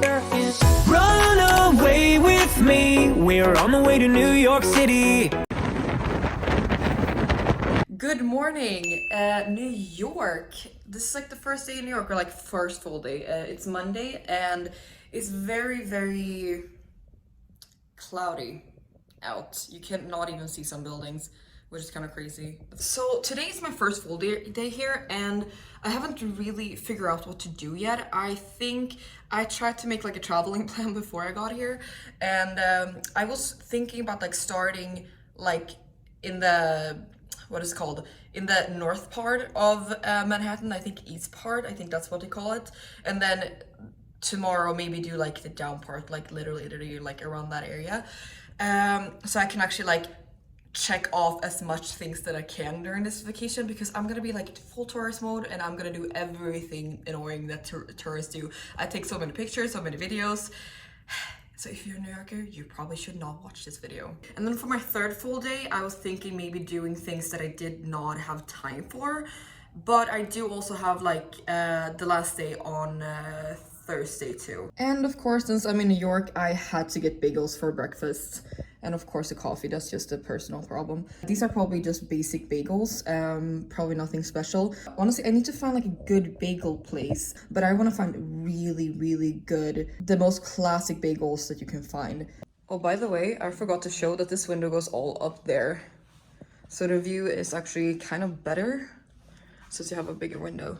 Run away with me, we're on the way to New York City. Good morning, New York. This is like the first day in New York, or like first full day. It's Monday and it's very, very cloudy out. You cannot even see some buildings, which is kind of crazy. So today is my first full day here, and I haven't really figured out what to do yet. I think I tried to make like a traveling plan before I got here, and I was thinking about like starting like in the, what is it called? In the north part of Manhattan, I think east part, I think that's what they call it. And then tomorrow maybe do like the down part, like literally like around that area. So I can actually like check off as much things that I can during this vacation, because I'm gonna be like full tourist mode and I'm gonna do everything annoying that tourists do. I take so many pictures, so many videos. So if you're a New Yorker, you probably should not watch this video. And then for my third full day, I was thinking maybe doing things that I did not have time for, but I do also have like the last day on Thursday too. And of course, since I'm in New York, I had to get bagels for breakfast. And of course a coffee, that's just a personal problem. These are probably just basic bagels, probably nothing special. Honestly, I need to find like a good bagel place, but I want to find really good, the most classic bagels that you can find. Oh, by the way, I forgot to show that this window goes all up there. So the view is actually kind of better since you have a bigger window.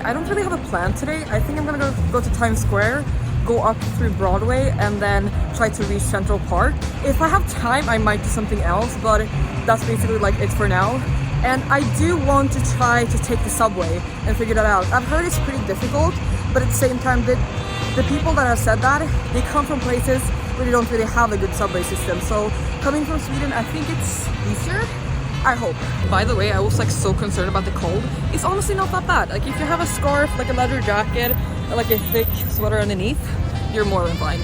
I don't really have a plan today. I think I'm gonna go to Times Square, go up through Broadway, and then try to reach Central Park. If I have time, I might do something else, but that's basically like it for now. And I do want to try to take the subway and figure that out. I've heard it's pretty difficult, but at the same time, the people that have said that, they come from places where they don't really have a good subway system. So coming from Sweden, I think it's easier. I hope. By the way, I was like so concerned about the cold. It's honestly not that bad. Like if you have a scarf, like a leather jacket, or like a thick sweater underneath, you're more than fine.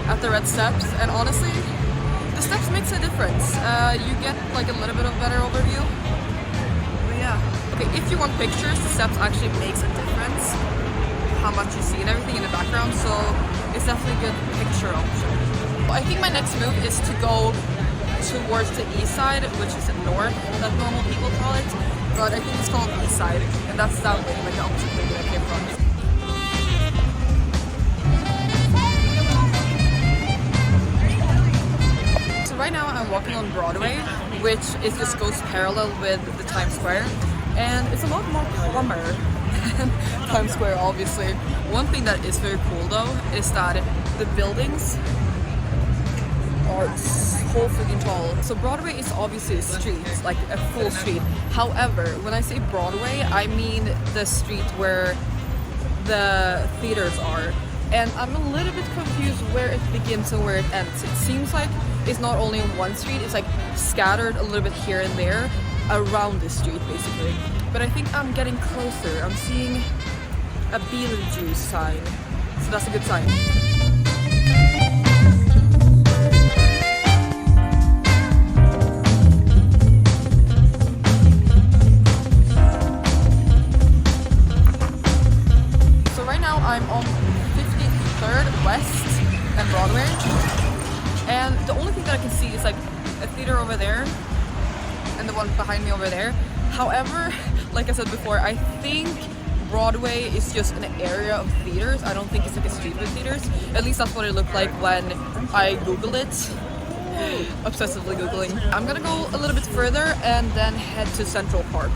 At the red steps, and honestly the steps makes a difference. You get like a little bit of better overview, but yeah. Okay, if you want pictures, the steps actually makes a difference how much you see and everything in the background, so it's definitely a good picture option. I think my next move is to go towards the east side, which is north that normal people call it, but I think it's called east side, and that's that way, like the opposite way that I came from. Right now I'm walking on Broadway, which just goes parallel with the Times Square, and it's a lot more calmer than Times Square, obviously. One thing that is very cool though is that the buildings are so freaking tall. So Broadway is obviously a street, like a full street. However, when I say Broadway, I mean the street where the theaters are. And I'm a little bit confused where it begins and where it ends. It seems like it's not only on one street, it's like scattered a little bit here and there around the street basically. But I think I'm getting closer. I'm seeing a Beetlejuice sign, so that's a good sign. So right now I'm on 53rd West and Broadway, and the only thing that I can see is like a theater over there and the one behind me over there. However, like I said before, I think Broadway is just an area of theaters. I don't think it's like a street with theaters. At least that's what it looked like when I googled it. Obsessively Googling. I'm gonna go a little bit further and then head to Central Park.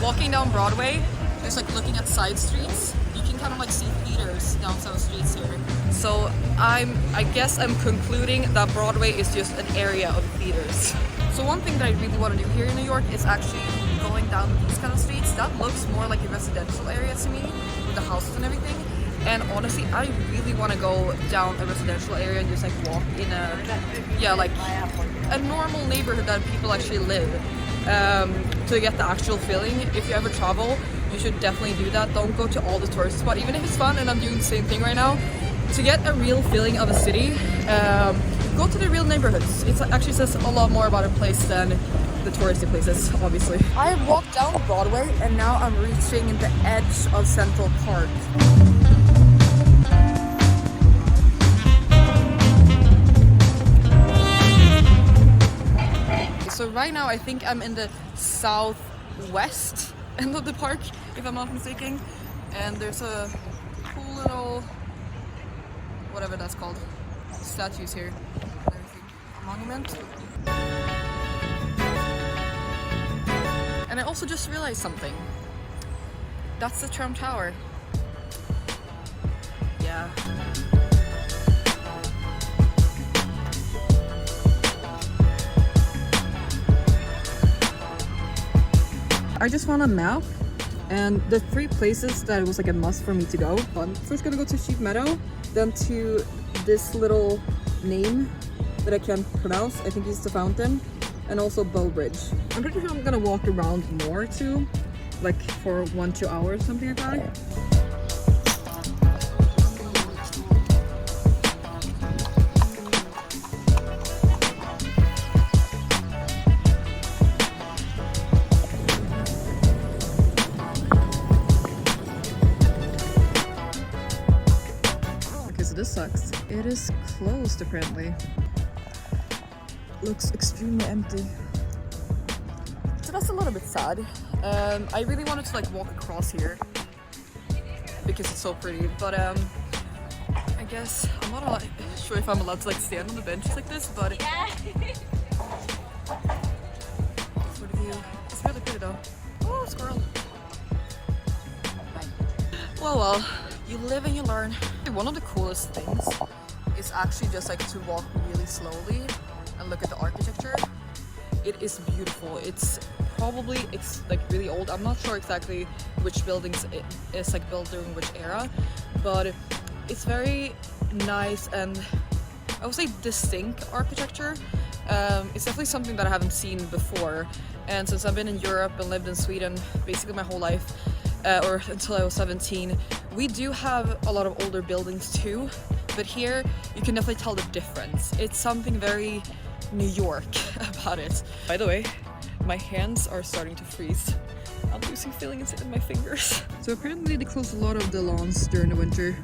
Walking down Broadway, just like looking at side streets, you can kind of like see theaters down some streets here. So I guess I'm concluding that Broadway is just an area of theaters. So one thing that I really want to do here in New York is actually going down these kind of streets. That looks more like a residential area to me, with the houses and everything. And honestly, I really want to go down a residential area and just like walk in a, yeah, like a normal neighborhood that people actually live, to get the actual feeling. If you ever travel, you should definitely do that. Don't go to all the tourist spots, even if it's fun, and I'm doing the same thing right now. To get a real feeling of a city, go to the real neighborhoods. It actually says a lot more about a place than the touristy places, obviously. I walked down Broadway and now I'm reaching the edge of Central Park. So right now I think I'm in the southwest end of the park, if I'm not mistaken. And there's a cool little, whatever that's called, statues here. A monument. And I also just realized something. That's the Trump Tower. Yeah. I just found a map, and the 3 places that it was like a must for me to go. I'm first gonna go to Meadow, then to this little name that I can't pronounce. I think it's the fountain, and also Bow Bridge. I'm pretty sure I'm gonna walk around more too, like for 1-2 hours, something like that. This sucks. It is closed apparently. Looks extremely empty. So that's a little bit sad. I really wanted to like walk across here because it's so pretty, but I guess I'm not sure if I'm allowed to like stand on the benches like this, but yeah. Sort of view. It's really pretty though. Oh, squirrel. Well. You live and you learn. One of the coolest things is actually just like to walk really slowly and look at the architecture. It is beautiful. It's probably like really old. I'm not sure exactly which buildings it is like built during which era, but it's very nice and I would say distinct architecture. It's definitely something that I haven't seen before. And since I've been in Europe and lived in Sweden basically my whole life, or until I was 17, we do have a lot of older buildings too, but here you can definitely tell the difference. It's something very New York about it. By the way, my hands are starting to freeze. I'm losing feelings in my fingers. So apparently they close a lot of the lawns during the winter.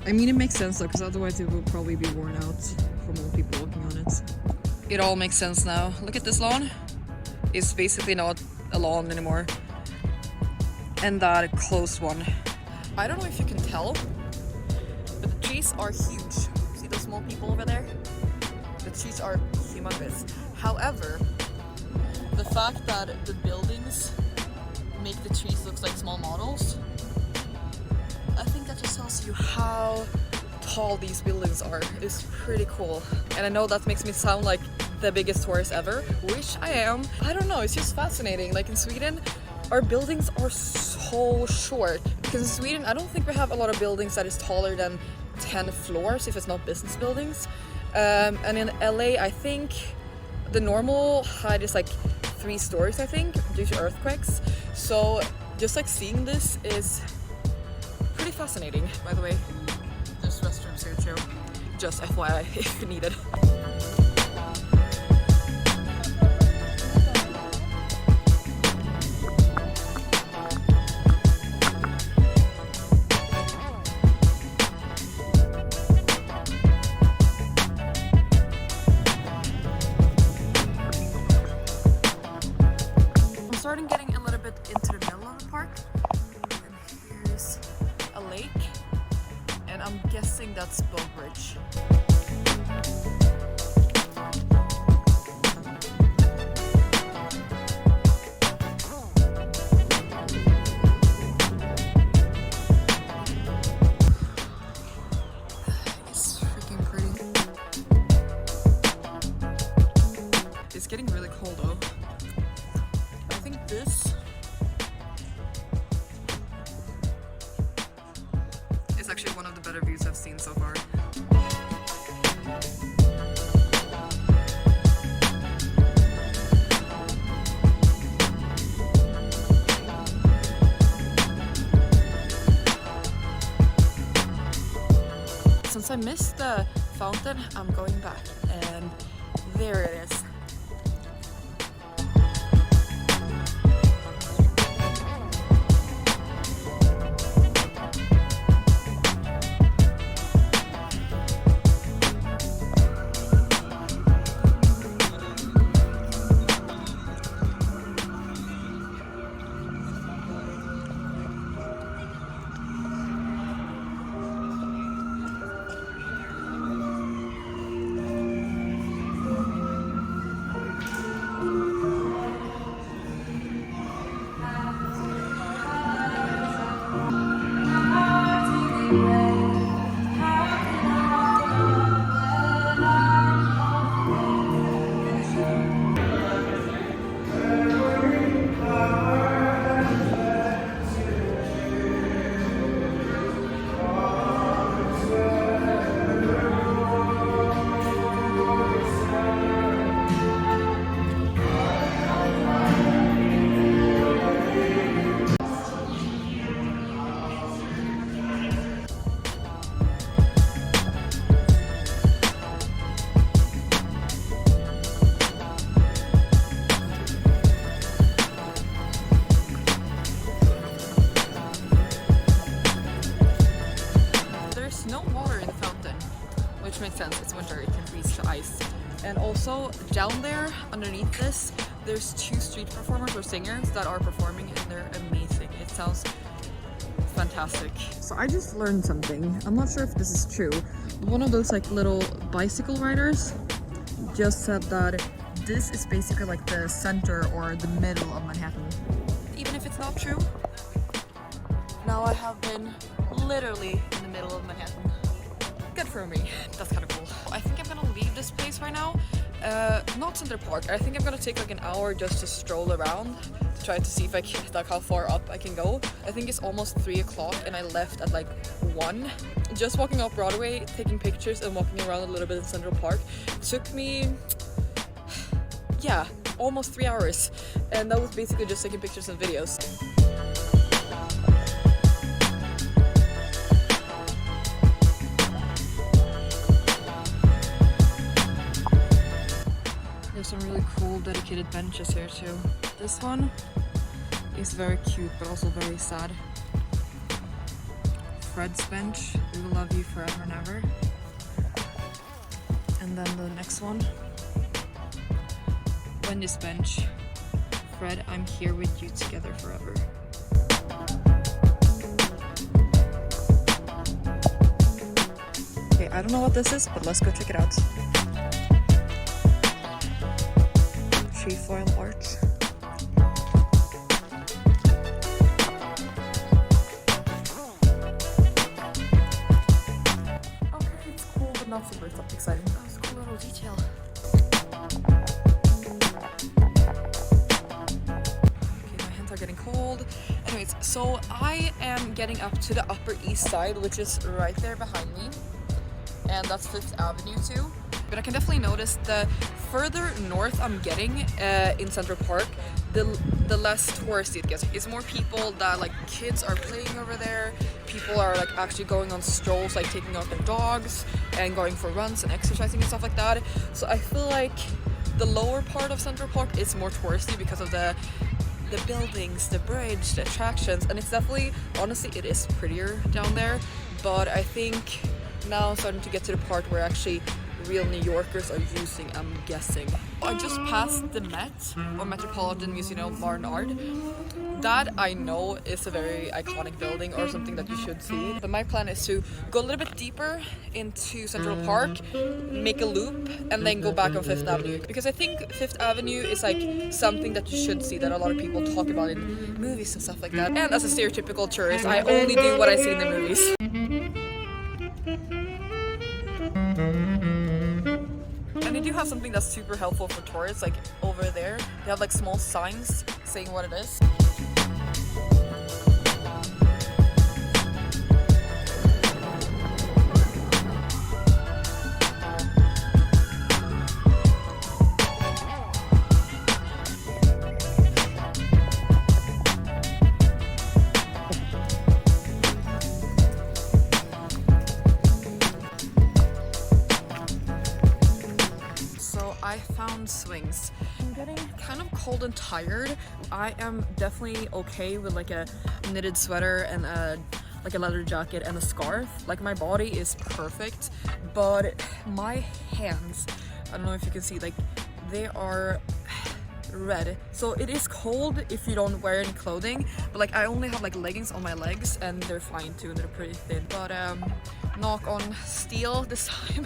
I mean, it makes sense though, because otherwise it will probably be worn out from all people walking on it. It all makes sense now. Look at this lawn. It's basically not a lawn anymore. And that closed one. I don't know if you can tell, but the trees are huge. See those small people over there? The trees are humongous. However, the fact that the buildings make the trees look like small models, I think that just tells you how tall these buildings are. It's pretty cool. And I know that makes me sound like the biggest tourist ever, which I am. I don't know, it's just fascinating. Like in Sweden, our buildings are so short. Because in Sweden, I don't think we have a lot of buildings that is taller than 10 floors if it's not business buildings. And in LA, I think the normal height is like 3 stories, I think, due to earthquakes. So just like seeing this is pretty fascinating. By the way, there's restrooms here too. Just FYI if you need it. Getting a little bit into the middle of the park, and here's a lake, and I'm guessing that's Bow Bridge. getting really cold though. I think this is actually one of the better views I've seen so far. Since I missed the fountain, I'm going back, and there it is. Which makes sense, it's winter, it can freeze to ice. And also, down there, underneath this, there's 2 street performers or singers that are performing, and they're amazing. It sounds fantastic. So I just learned something. I'm not sure if this is true. One of those like little bicycle riders just said that this is basically like the center or the middle of Manhattan. Even if it's not true, now I have been literally in the middle of Manhattan. Good for me. That's kind of cool. I think I'm gonna leave this place right now. Not Central Park. I think I'm gonna take like an hour just to stroll around to try to see if I can, like how far up I can go. I think it's almost 3 o'clock and I left at like 1. Just walking up Broadway, taking pictures and walking around a little bit in Central Park took me, yeah, almost 3 hours. And that was basically just taking pictures and videos. There's some really cool dedicated benches here too. This one is very cute but also very sad. Fred's bench, we will love you forever and ever. And then the next one, Wendy's bench, Fred, I'm here with you together forever. Okay, I don't know what this is, but let's go check it out. Trefoil art. Okay, it's cool but not super exciting. Oh, it's a cool little detail. Okay, my hands are getting cold. Anyways, so I am getting up to the Upper East Side, which is right there behind me. And that's 5th Avenue too. But I can definitely notice the further north I'm getting in Central Park, the less touristy it gets. It's more people that like kids are playing over there. People are like actually going on strolls, like taking out their dogs and going for runs and exercising and stuff like that. So I feel like the lower part of Central Park is more touristy because of the buildings, the bridge, the attractions, and it's definitely, honestly, it is prettier down there. But I think now I'm starting to get to the part where actually real New Yorkers are using, I'm guessing. I just passed the Met, or Metropolitan Museum of Modern Art. That I know is a very iconic building or something that you should see. But my plan is to go a little bit deeper into Central Park, make a loop, and then go back on 5th Avenue. Because I think 5th Avenue is like something that you should see, that a lot of people talk about in movies and stuff like that. And as a stereotypical tourist, I only do what I see in the movies. And I do have something that's super helpful for tourists, like over there. They have like small signs saying what it is. I found swings. I'm getting kind of cold and tired. I am definitely okay with like a knitted sweater and like a leather jacket and a scarf. Like my body is perfect, but my hands, I don't know if you can see, like they are red. So it is cold if you don't wear any clothing, but like I only have like leggings on my legs and they're fine too and they're pretty thin. But knock on steel this time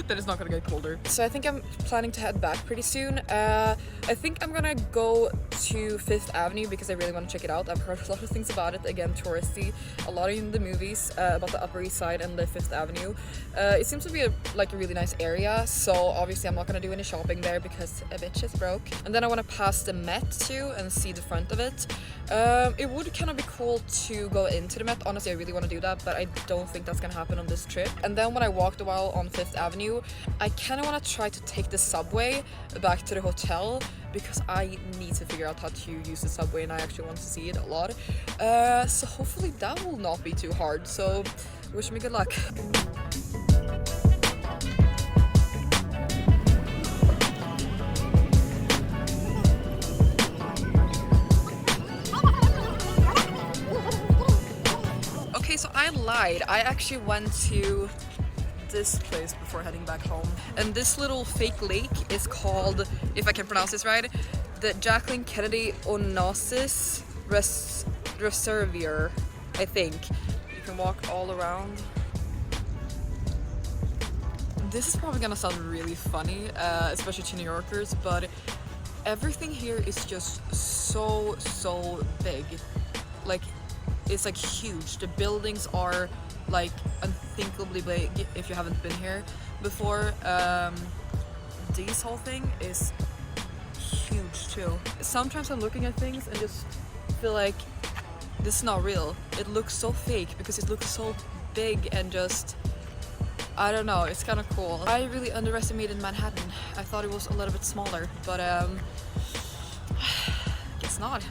that it's not gonna get colder. So I think I'm planning to head back pretty soon. I think I'm gonna go to Fifth Avenue because I really want to check it out. I've heard a lot of things about it, again touristy, a lot in the movies about the Upper East Side and the Fifth Avenue. It seems to be a really nice area, so obviously I'm not gonna do any shopping there because a bitch is broke. And then I want to pass the Met too and see the front of it. It would kind of be cool to go into the Met. Honestly, I really want to do that, but I don't think that's gonna happen on this trip. And then when I walked a while on Fifth Avenue, I kind of want to try to take the subway back to the hotel because I need to figure out how to use the subway and I actually want to see it a lot. So hopefully that will not be too hard. So wish me good luck. So I lied. I actually went to this place before heading back home. And this little fake lake is called, if I can pronounce this right, the Jacqueline Kennedy Onassis Reservoir, I think. You can walk all around. This is probably gonna sound really funny, especially to New Yorkers, but everything here is just so big. Like, it's like huge. The buildings are like unthinkably big if you haven't been here before. This whole thing is huge too. Sometimes I'm looking at things and just feel like this is not real. It looks so fake because it looks so big and just, I don't know, it's kind of cool. I really underestimated Manhattan. I thought it was a little bit smaller, but guess not.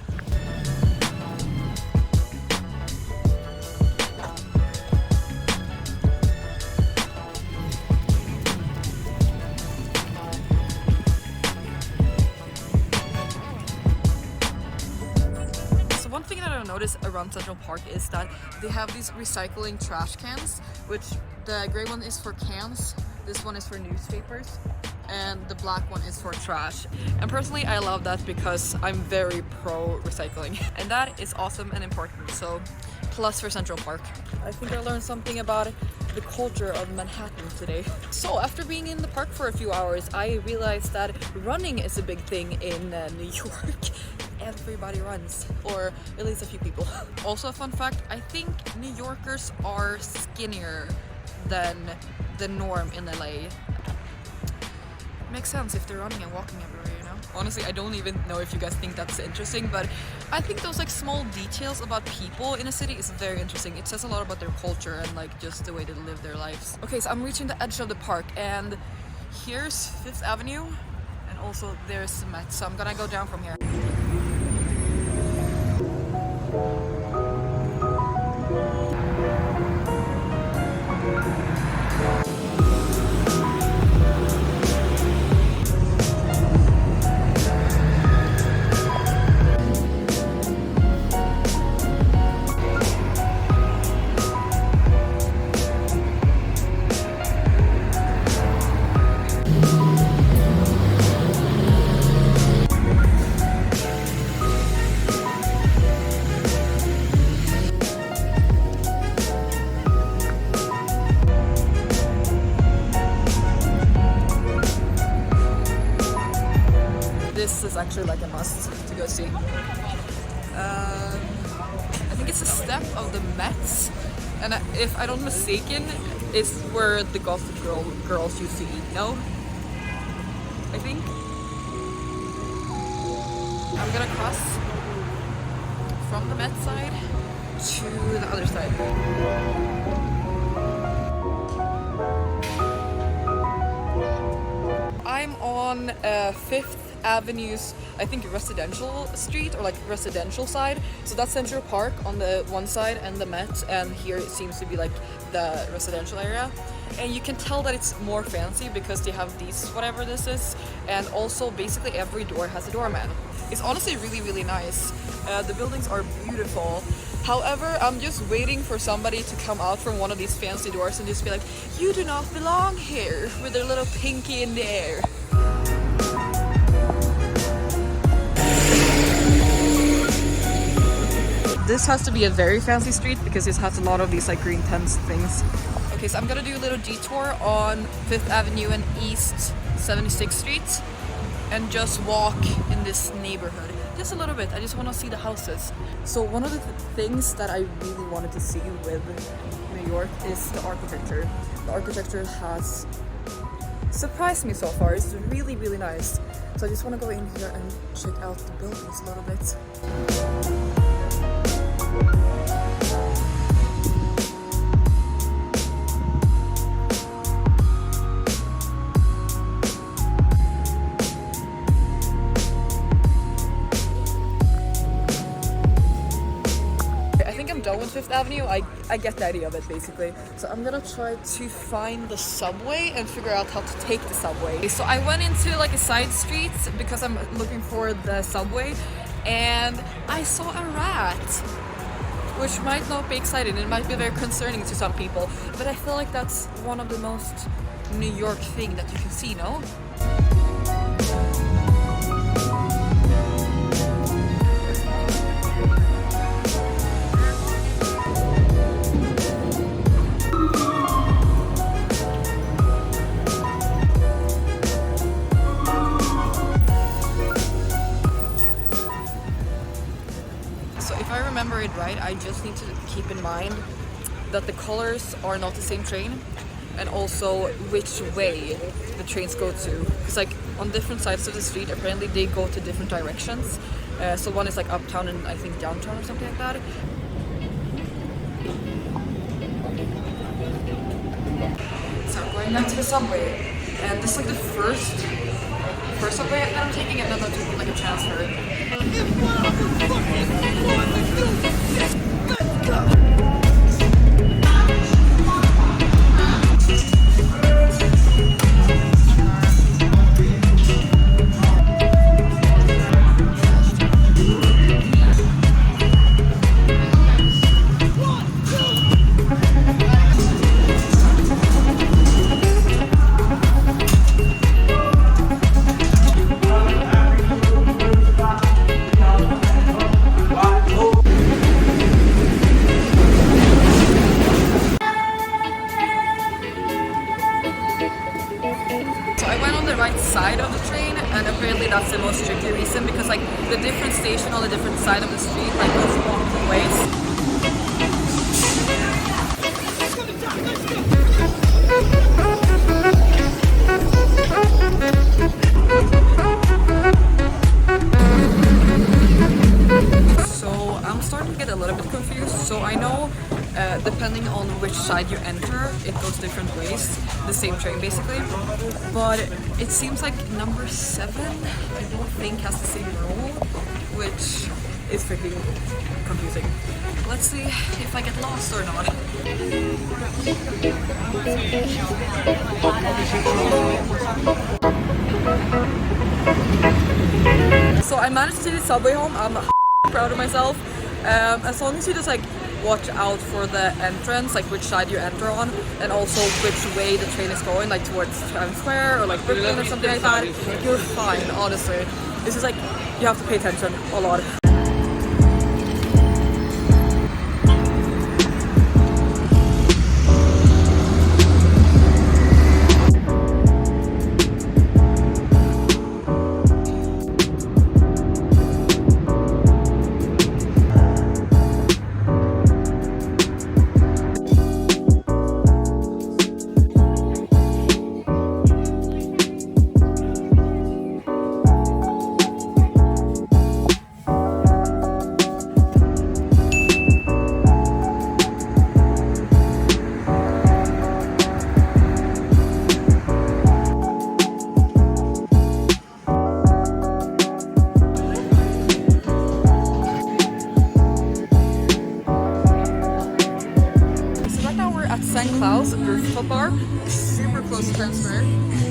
Notice around Central Park is that they have these recycling trash cans, which the gray one is for cans, this one is for newspapers, and the black one is for trash. And personally I love that because I'm very pro recycling and that is awesome and important, so plus for Central Park. I think I learned something about the culture of Manhattan today. So after being in the park for a few hours, I realized that running is a big thing in New York. Everybody runs, or at least a few people. Also a fun fact, I think New Yorkers are skinnier than the norm in LA. Makes sense if they're running and walking everywhere, you know? Honestly, I don't even know if you guys think that's interesting, but I think those like small details about people in a city is very interesting. It says a lot about their culture and like just the way they live their lives. Okay, so I'm reaching the edge of the park and here's Fifth Avenue and also there's the Met, so I'm gonna go down from here. This is actually like a must to go see. I think it's a step of the Mets, and if I'm not mistaken, it's where the Gossip Girls used to eat. No? I think. I'm gonna cross from the Met side to the other side. I'm on 5th Avenue's, I think, residential street, or like residential side. So that's Central Park on the one side and the Met, and here it seems to be like the residential area. And you can tell that it's more fancy because they have these, whatever this is, and also basically every door has a doorman. It's honestly really, really nice. The buildings are beautiful. However, I'm just waiting for somebody to come out from one of these fancy doors and just be like, "You do not belong here," with their little pinky in the air. This has to be a very fancy street because it has a lot of these like green tents things. Okay, so I'm gonna do a little detour on 5th Avenue and East 76th Street and just walk in this neighborhood. Just a little bit, I just want to see the houses. So one of the things that I really wanted to see with New York is the architecture. The architecture has surprised me so far. It's really, really nice. So I just want to go in here and check out the buildings a little bit. Done with 5th Avenue. I get the idea of it basically. So I'm gonna try to find the subway and figure out how to take the subway. So I went into like a side street because I'm looking for the subway, and I saw a rat, which might not be exciting. It might be very concerning to some people, but I feel like that's one of the most New York thing that you can see, no? Remember it right, I just need to keep in mind that the colors are not the same train, and also which way the trains go to, because like on different sides of the street apparently they go to different directions. So one is like uptown and I think downtown or something like that. So I'm going back to the subway, and this is like the first subway that I'm taking, and then I'm taking like a transfer. Let's go! Side of the train, and apparently that's the most strictly reason, because like the different station on the different side of the street like goes multiple ways. So I'm starting to get a little bit confused. So I know depending on which side you enter, it goes different ways, the same train basically, but it seems like number 7 I don't think has the same rule, which is freaking confusing. Let's see if I get lost or not. So I managed to take the subway home. I'm proud of myself. As long as you just like watch out for the entrance, like which side you enter on, and also which way the train is going, like towards Times Square or like Brooklyn or something like that, you're fine, honestly. This is like, you have to pay attention a lot. Rooftop Bar, super close to Times Square.